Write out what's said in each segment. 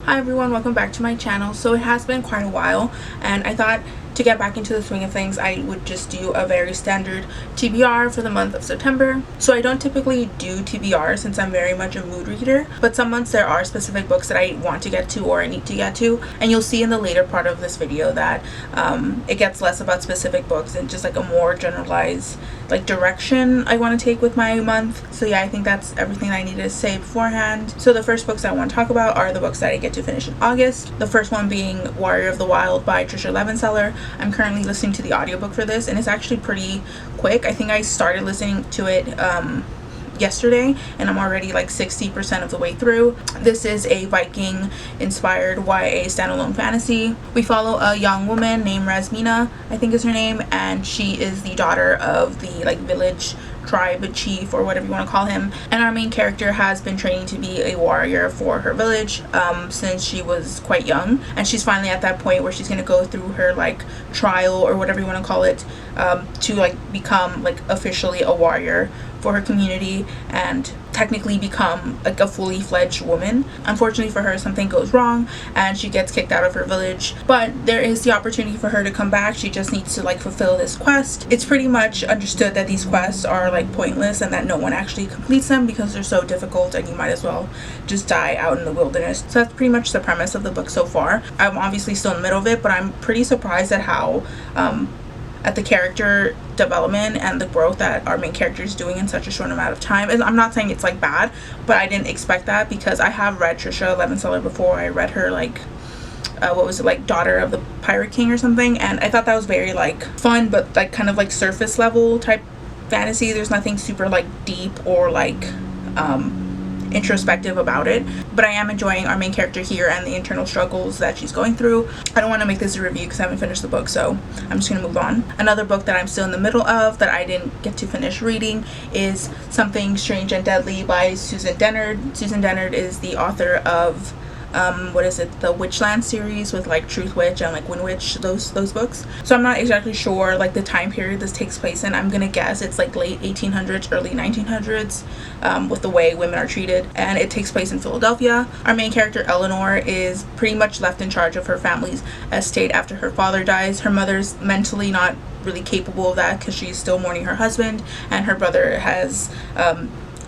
Hi everyone, welcome back to my channel. So it has been quite a while and I thought to get back into the swing of things I would just do a very standard TBR for the month of September. So I don't typically do TBR since I'm very much a mood reader, but some months there are specific books that I want to get to or I need to get to, and you'll see in the later part of this video that it gets less about specific books and just like a more generalized like direction I want to take with my month. So yeah, I think that's everything I needed to say beforehand. So the first books I want to talk about are the books that I get to finish in August. The first one being Warrior of the Wild by Trisha Levenseller. I'm currently listening to the audiobook for this and it's actually pretty quick. I think I started listening to it yesterday and I'm already like 60% of the way through. This is a Viking inspired YA standalone fantasy. We follow a young woman named Rasmina, I think is her name, and she is the daughter of the like village tribe chief or whatever you want to call him, and our main character has been training to be a warrior for her village since she was quite young, and she's finally at that point where she's going to go through her like trial or whatever you want to call it to like become like officially a warrior for her community and technically become like a fully fledged woman. Unfortunately for her, something goes wrong and she gets kicked out of her village, but there is the opportunity for her to come back. She just needs to like fulfill this quest. It's pretty much understood that these quests are like pointless and that no one actually completes them because they're so difficult and you might as well just die out in the wilderness. So that's pretty much the premise of the book so far. I'm obviously still in the middle of it, but I'm pretty surprised at how at the character development and the growth that our main character is doing in such a short amount of time. And I'm not saying it's like bad, but I didn't expect that because I have read Trisha Levenseller before. I read her like what was it, like Daughter of the Pirate King or something, and I thought that was very like fun but like kind of like surface level type fantasy. There's nothing super like deep or like introspective about it, but I am enjoying our main character here and the internal struggles that she's going through. I don't want to make this a review because I haven't finished the book, so I'm just gonna move on. Another book that I'm still in the middle of that I didn't get to finish reading is Something Strange and Deadly by Susan Dennard. Susan Dennard is the author of what is it, the Witchland series with like Truth Witch and like Wind Witch, those books. So I'm not exactly sure like the time period this takes place in. I'm gonna guess it's like late 1800s, early 1900s with the way women are treated, and it takes place in Philadelphia. Our main character Eleanor is pretty much left in charge of her family's estate after her father dies. Her mother's mentally not really capable of that because she's still mourning her husband, and her brother has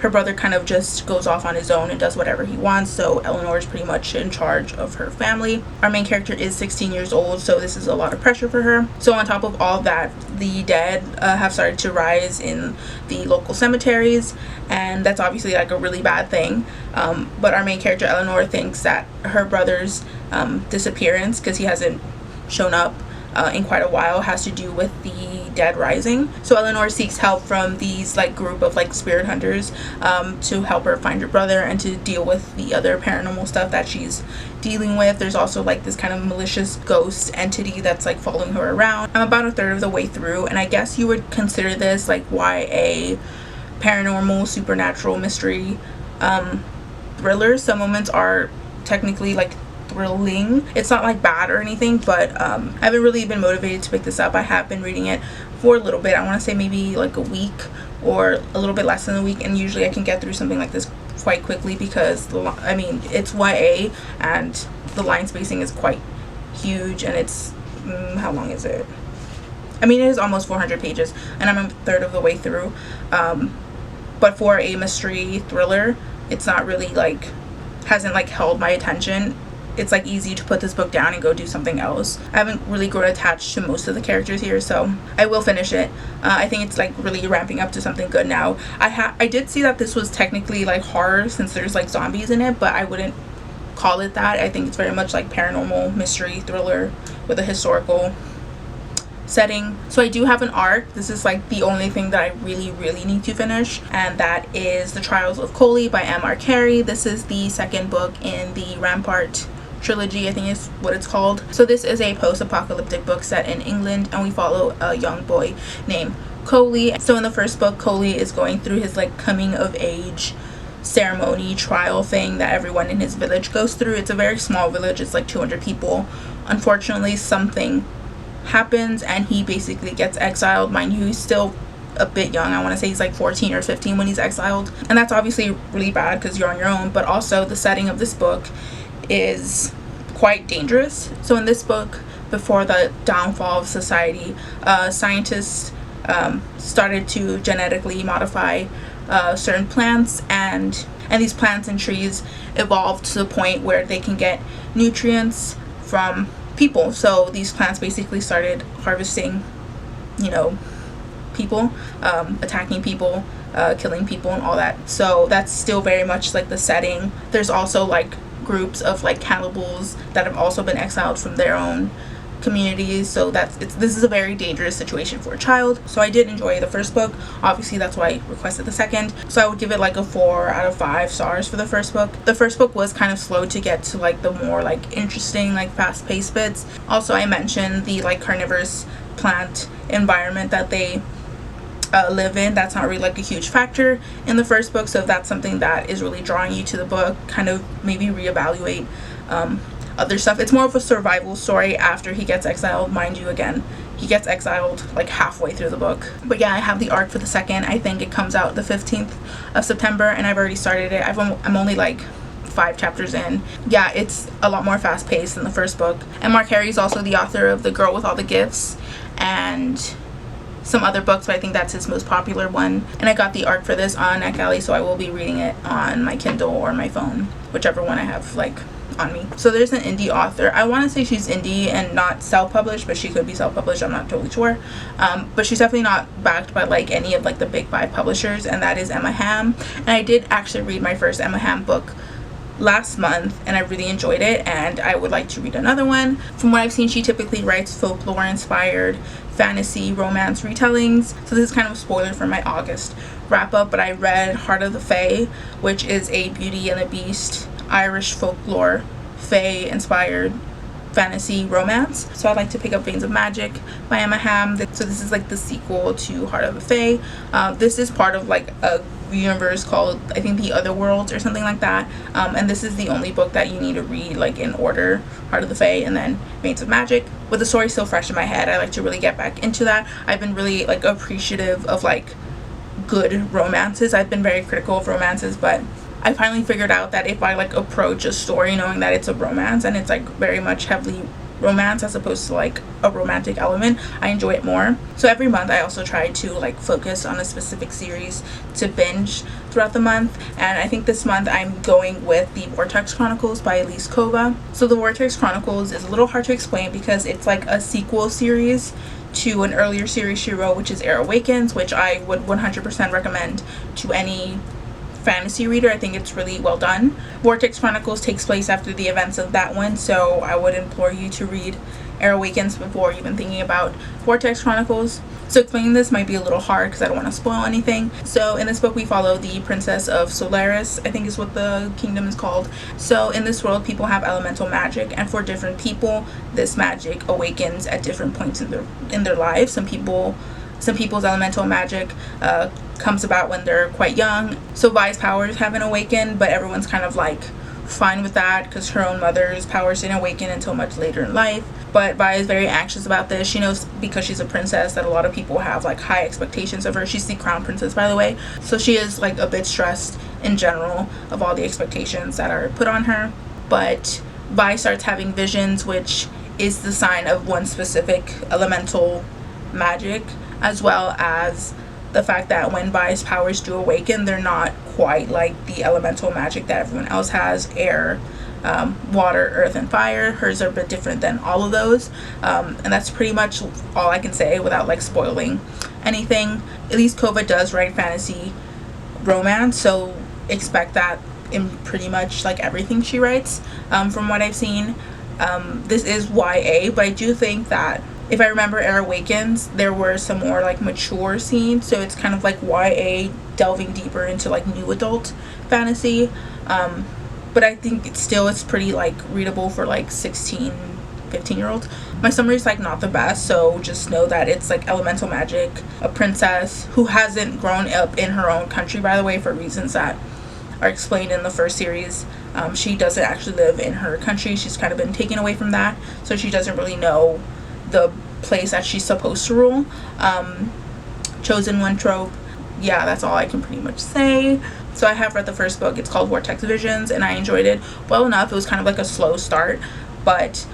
her brother kind of just goes off on his own and does whatever he wants, so Eleanor is pretty much in charge of her family. Our main character is 16 years old, so this is a lot of pressure for her. So on top of all that, the dead have started to rise in the local cemeteries, and that's obviously like a really bad thing. But our main character Eleanor thinks that her brother's disappearance, because he hasn't shown up in quite a while, has to do with the dead rising. So Eleanor seeks help from these like group of like spirit hunters to help her find her brother and to deal with the other paranormal stuff that she's dealing with. There's also like this kind of malicious ghost entity that's like following her around. I'm about a third of the way through, and I guess you would consider this like YA paranormal supernatural mystery thriller. Some moments are technically like thrilling. It's not like bad or anything, but I haven't really been motivated to pick this up. I have been reading it for a little bit. I want to say maybe like a week or a little bit less than a week, and usually I can get through something like this quite quickly because I mean it's YA and the line spacing is quite huge, and it's how long is it? I mean it is almost 400 pages and I'm a third of the way through, but for a mystery thriller it's not really like hasn't like held my attention. It's like easy to put this book down and go do something else. I haven't really grown attached to most of the characters here, so I will finish it. I think it's like really ramping up to something good now. I did see that this was technically like horror since there's like zombies in it, but I wouldn't call it that. I think it's very much like paranormal mystery thriller with a historical setting. So I do have an arc. This is like the only thing that I really need to finish, and that is The Trials of Coley by M.R. Carey. This is the second book in the Rampart trilogy, I think is what it's called. So this is a post-apocalyptic book set in England, and we follow a young boy named Coley. So in the first book, Coley is going through his like coming of age ceremony trial thing that everyone in his village goes through. It's a very small village, it's like 200 people. Unfortunately, something happens and he basically gets exiled. Mind you, he's still a bit young. I want to say he's like 14 or 15 when he's exiled, and that's obviously really bad because you're on your own. But also the setting of this book is quite dangerous. So in this book, before the downfall of society, scientists started to genetically modify certain plants, and these plants and trees evolved to the point where they can get nutrients from people. So these plants basically started harvesting, people, attacking people, killing people and all that. So that's still very much like the setting. There's also like groups of like cannibals that have also been exiled from their own communities. So this is a very dangerous situation for a child. So I did enjoy the first book. Obviously that's why I requested the second. So I would give it like a 4 out of 5 stars for the first book. The first book was kind of slow to get to like the more like interesting, like fast-paced bits. Also, I mentioned the like carnivorous plant environment that they live in. That's not really like a huge factor in the first book. So if that's something that is really drawing you to the book, kind of maybe reevaluate other stuff. It's more of a survival story after he gets exiled. Mind you, again, he gets exiled like halfway through the book. But yeah, I have the arc for the second. I think it comes out the 15th of September, and I've already started it. I'm only like 5 chapters in. Yeah, it's a lot more fast-paced than the first book. And Mark Harry is also the author of The Girl with All the Gifts and some other books, but I think that's his most popular one. And I got the arc for this on NetGalley, so I will be reading it on my Kindle or my phone, whichever one I have like on me. So there's an indie author. I want to say she's indie and not self-published, but she could be self-published. I'm not totally sure. But she's definitely not backed by like any of like the big 5 publishers, and that is Emma Hamm. And I did actually read my first Emma Hamm book last month, and I really enjoyed it, and I would like to read another one. From what I've seen, she typically writes folklore inspired fantasy romance retellings. So this is kind of a spoiler for my August wrap up, but I read Heart of the Fae, which is a Beauty and the Beast Irish folklore fae inspired fantasy romance. So I'd like to pick up Veins of Magic by Emma Hamm. So this is like the sequel to Heart of the Fae. This is part of like a universe called, I think, The Other Worlds or something like that. And this is the only book that you need to read like in order: Heart of the Fae and then Veins of Magic. With the story still fresh in my head, I like to really get back into that. I've been really like appreciative of like good romances. I've been very critical of romances, but I finally figured out that if I like approach a story knowing that it's a romance and it's like very much heavily romance as opposed to like a romantic element, I enjoy it more. So every month I also try to like focus on a specific series to binge throughout the month, and I think this month I'm going with the Vortex Chronicles by Elise Kova. So the Vortex Chronicles is a little hard to explain because it's like a sequel series to an earlier series she wrote, which is Air Awakens, which I would 100% recommend to any fantasy reader. I think it's really well done. Vortex Chronicles takes place after the events of that one, so I would implore you to read Air Awakens before even thinking about Vortex Chronicles. So explaining this might be a little hard because I don't want to spoil anything. So in this book we follow the Princess of Solaris, I think is what the kingdom is called. So in this world people have elemental magic, and for different people this magic awakens at different points in their lives. Some people's elemental magic comes about when they're quite young. So Vi's powers haven't awakened, but everyone's kind of like fine with that because her own mother's powers didn't awaken until much later in life. But Vi is very anxious about this. She knows because she's a princess that a lot of people have like high expectations of her. She's the crown princess, by the way. So she is like a bit stressed in general of all the expectations that are put on her. But Vi starts having visions, which is the sign of one specific elemental magic, as well as the fact that when Vi's powers do awaken, they're not quite like the elemental magic that everyone else has: air, water, earth, and fire. Hers are a bit different than all of those, and that's pretty much all I can say without like spoiling anything. Elise Kova does write fantasy romance, so expect that in pretty much like everything she writes, from what I've seen. This is YA, but I do think that if I remember Air Awakens, there were some more like mature scenes, so it's kind of like YA delving deeper into like new adult fantasy. But I think it's pretty like readable for like 16, 15-year-olds. My summary is like not the best, so just know that it's like elemental magic, a princess who hasn't grown up in her own country, by the way, for reasons that are explained in the first series. She doesn't actually live in her country. She's kind of been taken away from that, so she doesn't really know the place that she's supposed to rule. Chosen one trope. Yeah, that's all I can pretty much say. So I have read the first book. It's called Vortex Visions, and I enjoyed it well enough. It was kind of like a slow start, but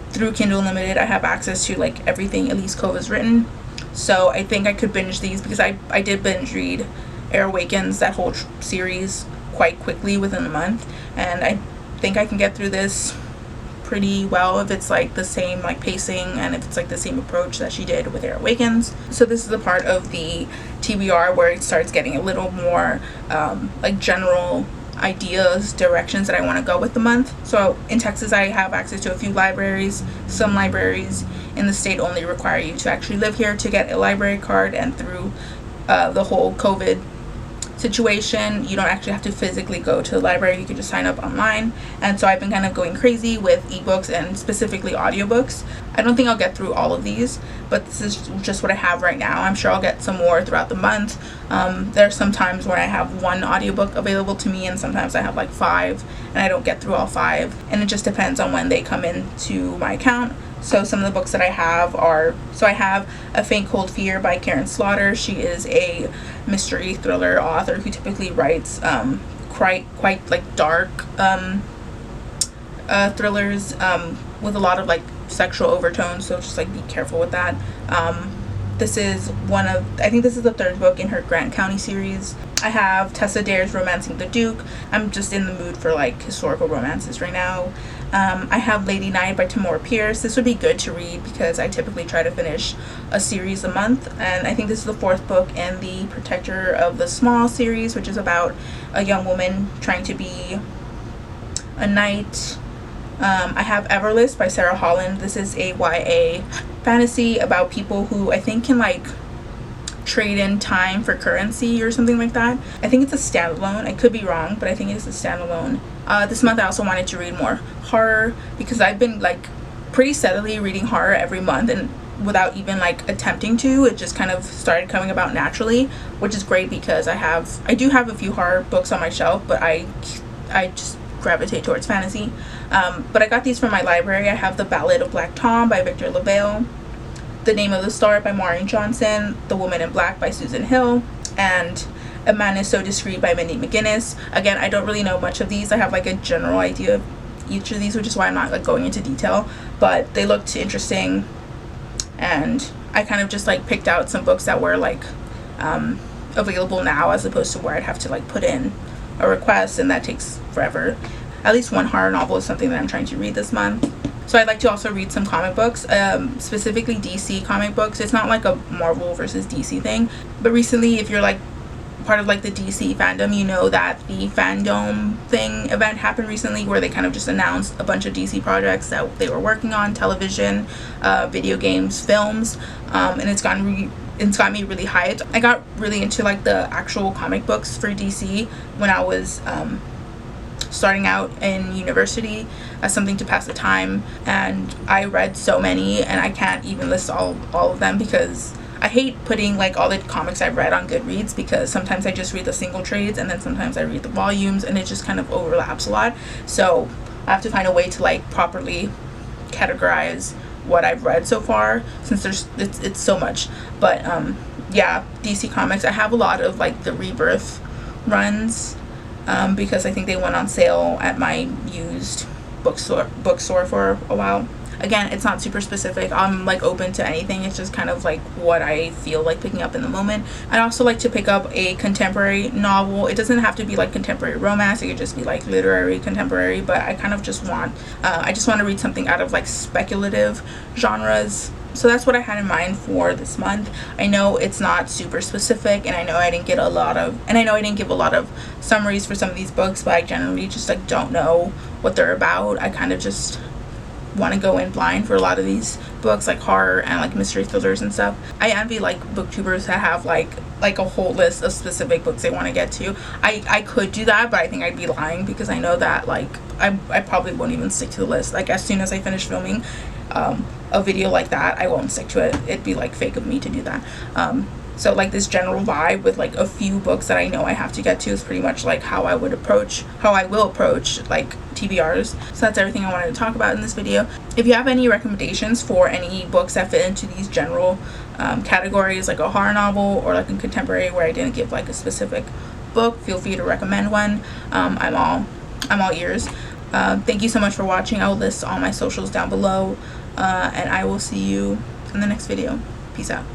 through Kindle Unlimited I have access to like everything Elise Cove has written, so I think I could binge these, because I did binge read Air Awakens, that whole series, quite quickly within a month, and I think I can get through this pretty well if it's like the same like pacing and if it's like the same approach that she did with Air Awakens. So this is the part of the TBR where it starts getting a little more like general ideas, directions that I want to go with the month. So in Texas I have access to a few libraries. Some libraries in the state only require you to actually live here to get a library card, and through the whole COVID situation, you don't actually have to physically go to the library. You can just sign up online. And so I've been kind of going crazy with ebooks and specifically audiobooks. I don't think I'll get through all of these, but this is just what I have right now. I'm sure I'll get some more throughout the month. There's some times when I have one audiobook available to me, and sometimes I have like 5 and I don't get through all 5, and it just depends on when they come into my account. So some of the books that I have are, so I have A Faint Cold Fear by Karen Slaughter. She is a mystery thriller author who typically writes quite like dark thrillers with a lot of like sexual overtones, so just like be careful with that. This is I think this is the 3rd book in her Grant County series. I have Tessa Dare's Romancing the Duke. I'm just in the mood for like historical romances right now. I have Lady Night by Tamora Pierce. This would be good to read because I typically try to finish a series a month, and I think this is the 4th book in the Protector of the Small series, which is about a young woman trying to be a knight. I have Everlist by Sarah Holland. This is a YA fantasy about people who I think can like trade in time for currency or something like that. I think it's a standalone. I could be wrong, but I think it's a standalone. This month I also wanted to read more horror, because I've been like pretty steadily reading horror every month, and without even like attempting to, it just kind of started coming about naturally, which is great because I do have a few horror books on my shelf, but I just gravitate towards fantasy. But I got these from my library. I have The Ballad of Black Tom by Victor LaValle, The Name of the Star by Maureen Johnson, The Woman in Black by Susan Hill, and A Man Is So Discreet by Mindy McGinnis. Again, I don't really know much of these. I have like a general idea of each of these, which is why I'm not like going into detail, but they looked interesting, and I kind of just like picked out some books that were like available now, as opposed to where I'd have to like put in a request, and that takes forever. At least one horror novel is something that I'm trying to read this month. So I'd like to also read some comic books, specifically DC comic books. It's not like a Marvel versus DC thing, but recently, if you're like part of like the DC fandom, you know that the Fandom thing event happened recently, where they kind of just announced a bunch of DC projects that they were working on: television, video games, films, and it's gotten me really hyped. I got really into like the actual comic books for DC when I was starting out in university as something to pass the time, and I read so many, and I can't even list all of them, because I hate putting like all the comics I've read on Goodreads, because sometimes I just read the single trades, and then sometimes I read the volumes, and it just kind of overlaps a lot. So I have to find a way to like properly categorize what I've read so far, since it's so much. But yeah, DC Comics, I have a lot of like the Rebirth runs, because I think they went on sale at my used bookstore for a while. Again, it's not super specific. I'm like open to anything. It's just kind of like what I feel like picking up in the moment. I'd also like to pick up a contemporary novel. It doesn't have to be like contemporary romance. It could just be like literary contemporary, but I kind of just want to read something out of like speculative genres. So that's what I had in mind for this month. I know it's not super specific, and I know I didn't give a lot of summaries for some of these books, but I generally just like don't know what they're about. I kind of just want to go in blind for a lot of these books, like horror and like mystery thrillers and stuff. I envy like booktubers that have like a whole list of specific books they want to get to. I could do that, but I think I'd be lying, because I know that like I probably won't even stick to the list. Like as soon as I finish filming a video like that, I won't stick to it. It'd be like fake of me to do that. So like this general vibe with like a few books that I know I have to get to is pretty much like how I will approach like TBRs. So that's everything I wanted to talk about in this video. If you have any recommendations for any books that fit into these general categories, like a horror novel or like a contemporary where I didn't give like a specific book, feel free to recommend one. I'm all ears. Thank you so much for watching. I will list all my socials down below, and I will see you in the next video. Peace out.